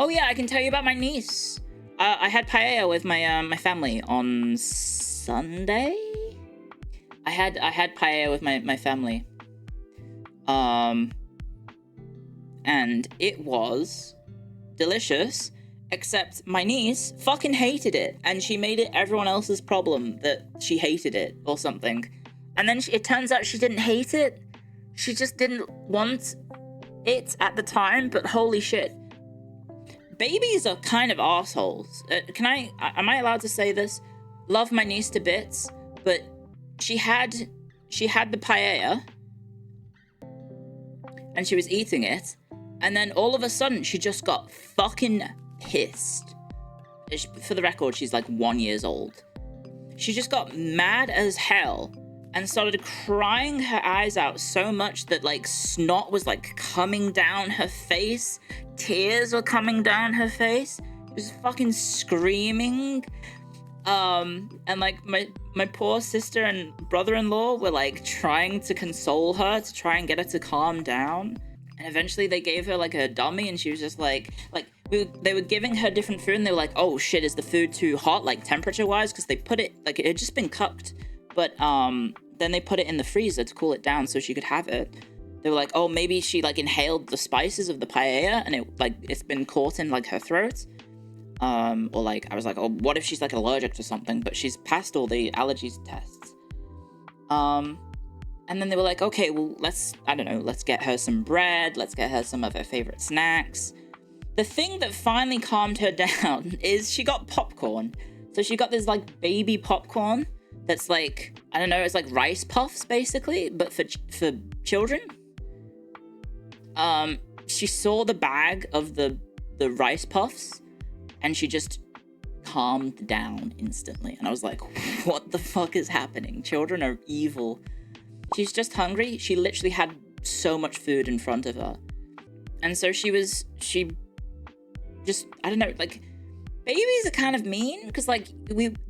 Oh yeah, I can tell you about my niece. I had paella with my my family on Sunday. I had paella with my family. And it was delicious, except my niece fucking hated it, and she made it everyone else's problem that she hated it or something. And then it turns out she didn't hate it. She just didn't want it at the time, but holy shit. Babies are kind of assholes. Am I allowed to say this? Love my niece to bits, but she had the paella, and she was eating it, and then all of a sudden she just got fucking pissed. For the record, she's like 1 year old. She just got mad as hell and started crying her eyes out so much that like snot was like coming down her face, tears were coming down her face. She was fucking screaming. And like my poor sister and brother-in-law were like trying to console her, to try and get her to calm down. And eventually they gave her like a dummy, and she was just like they were giving her different food, and they were like, oh shit, is the food too hot, like temperature wise? Because they put it, like, it had just been cooked, but then they put it in the freezer to cool it down so she could have it. They were like, oh, maybe she like inhaled the spices of the paella and it's been caught in like her throat. Or like, I was like, oh, what if she's like allergic to something? But she's passed all the allergies tests. And then they were like, okay, well, let's get her some bread. Let's get her some of her favorite snacks. The thing that finally calmed her down is she got popcorn. So she got this like baby popcorn that's like, I don't know, it's like rice puffs basically, but for children. She saw the bag of the rice puffs, and she just calmed down instantly. And I was like, what the fuck is happening? Children are evil. She's just hungry. She literally had so much food in front of her. And so she just, I don't know, like, babies are kind of mean, because like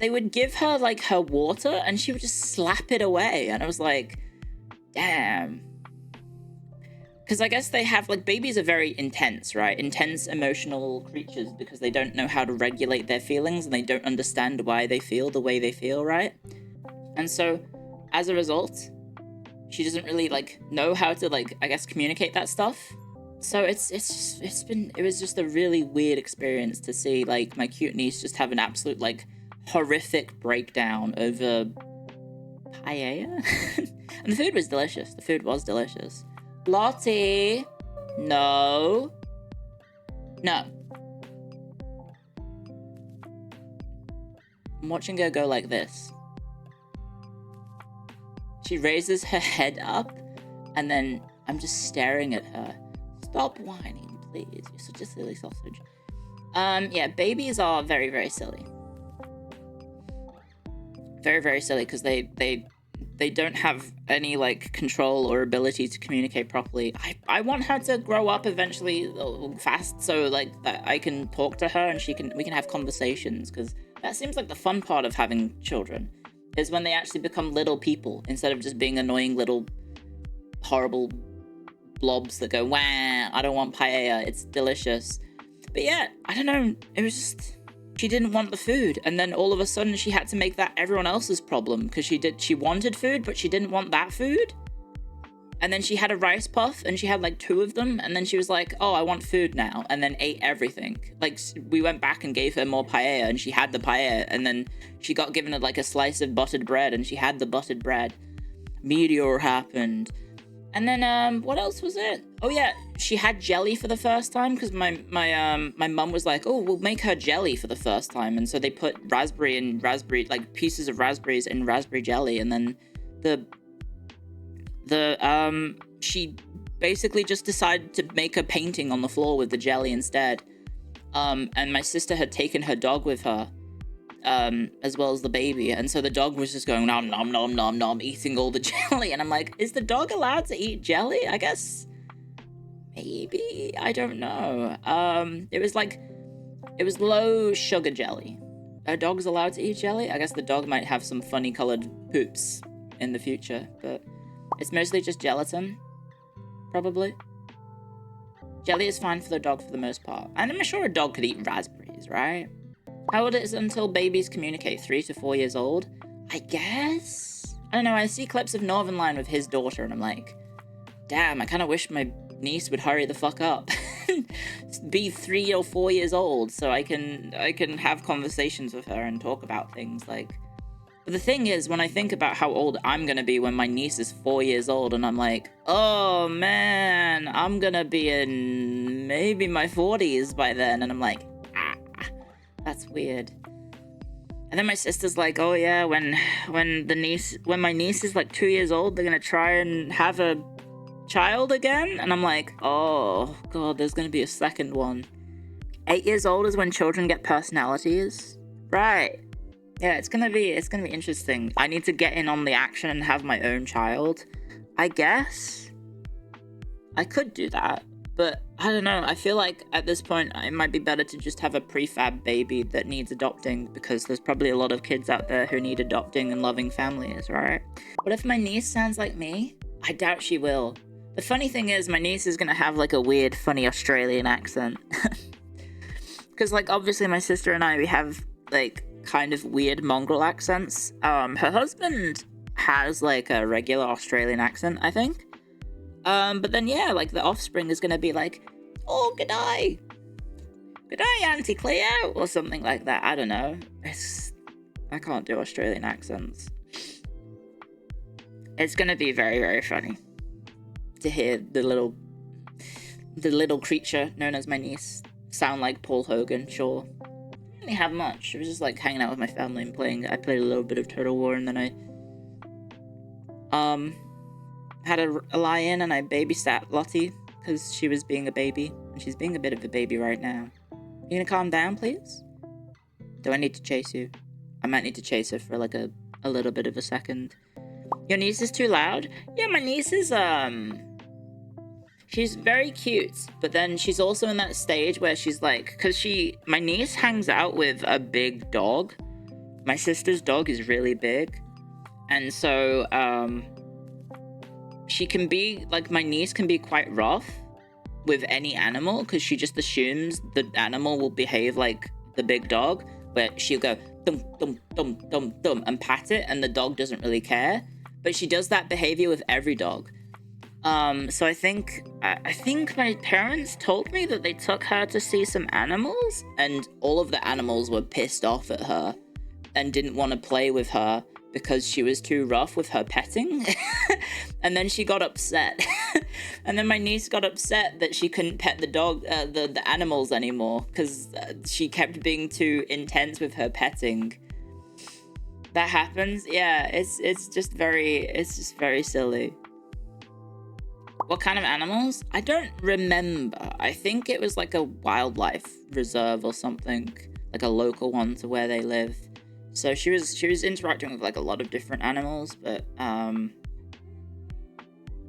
they would give her like her water and she would just slap it away. And I was like, damn. Because I guess they have, like, babies are very intense, right? Intense emotional creatures, because they don't know how to regulate their feelings, and they don't understand why they feel the way they feel, right? And so, as a result, she doesn't really, like, know how to, like, I guess, communicate that stuff. So it was just a really weird experience to see, like, my cute niece just have an absolute, like, horrific breakdown over paella. And the food was delicious. The food was delicious. Lottie, no. I'm watching her go like this. She raises her head up, and then I'm just staring at her. Stop whining, please. You're such a silly sausage. Yeah, babies are very, very silly. Very, very silly, because they don't have any, like, control or ability to communicate properly. I want her to grow up eventually fast, so, like, that I can talk to her and we can have conversations, because that seems like the fun part of having children, is when they actually become little people, instead of just being annoying little horrible blobs that go, wah, I don't want paella, it's delicious. But yeah, I don't know, it was just... She didn't want the food, and then all of a sudden she had to make that everyone else's problem, because she wanted food, but she didn't want that food. And then she had a rice puff, and she had like 2 of them, and then she was like, oh, I want food now, and then ate everything. Like, we went back and gave her more paella, and she had the paella, and then she got given like a slice of buttered bread, and she had the buttered bread. Meteor happened. And then, what else was it? Oh yeah, she had jelly for the first time, because my mum was like, oh, we'll make her jelly for the first time. And so they put raspberry, like, pieces of raspberries in raspberry jelly. And then she basically just decided to make a painting on the floor with the jelly instead. And my sister had taken her dog with her, as well as the baby, and so the dog was just going nom nom nom nom nom, eating all the jelly, and I'm like, is the dog allowed to eat jelly? I guess maybe, I don't know. It was low sugar jelly. Are dogs allowed to eat jelly? I guess the dog might have some funny colored poops in the future, but it's mostly just gelatin, probably. Jelly is fine for the dog for the most part. And I'm sure a dog could eat raspberries, right? How old is it until babies communicate? 3 to 4 years old? I guess? I don't know, I see clips of Northernlion with his daughter and I'm like, damn, I kind of wish my niece would hurry the fuck up. Be 3 or 4 years old so I can have conversations with her and talk about things like. But the thing is, when I think about how old I'm gonna be when my niece is 4 years old, and I'm like, oh man, I'm gonna be in maybe my 40s by then, and I'm like, that's weird. And then my sister's like, oh yeah, when my niece is like 2 years old, they're gonna try and have a child again, and I'm like, oh god, there's gonna be a second one. 8 years old is when children get personalities, right? Yeah, it's gonna be interesting. I need to get in on the action and have my own child. I guess I could do that, but I don't know. I feel like at this point it might be better to just have a prefab baby that needs adopting, because there's probably a lot of kids out there who need adopting and loving families, right? What if my niece sounds like me? I doubt she will. The funny thing is, my niece is gonna have like a weird, funny Australian accent. Because like obviously my sister and I, we have like kind of weird mongrel accents. Her husband has like a regular Australian accent, I think. But then yeah, like the offspring is gonna be like, oh, g'day, Auntie Clio, or something like that. I don't know. I can't do Australian accents. It's gonna be very, very funny to hear the little creature known as my niece sound like Paul Hogan. Sure. Didn't have much. I was just like hanging out with my family and playing. I played a little bit of Total War, and then I had a lie-in and I babysat Lottie because she was being a baby, and she's being a bit of a baby right now. You gonna calm down, please? Do I need to chase you? I might need to chase her for like a little bit of a second. Your niece is too loud? Yeah, my niece is she's very cute, but then she's also in that stage where she's like, because my niece hangs out with a big dog. My sister's dog is really big. And so, she can be, like, my niece can be quite rough with any animal, because she just assumes the animal will behave like the big dog, where she'll go, dum, dum, dum, dum, dum, and pat it, and the dog doesn't really care. But she does that behavior with every dog. So I think my parents told me that they took her to see some animals, and all of the animals were pissed off at her and didn't want to play with her because she was too rough with her petting. And then she got upset. And then my niece got upset that she couldn't pet the dog, the animals anymore, because she kept being too intense with her petting. That happens. Yeah, it's just very silly. What kind of animals? I don't remember. I think it was like a wildlife reserve or something, like a local one to where they live. So she was interacting with like a lot of different animals, but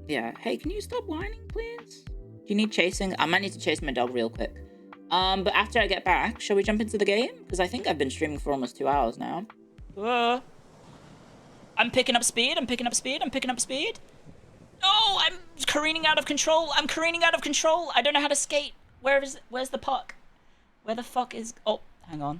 yeah. Hey, can you stop whining, please? Do you need chasing? I might need to chase my dog real quick. But after I get back, shall we jump into the game? Because I think I've been streaming for almost 2 hours now. I'm picking up speed. No, I'm careening out of control. I don't know how to skate. Where's the puck? Where the fuck is... Oh, hang on.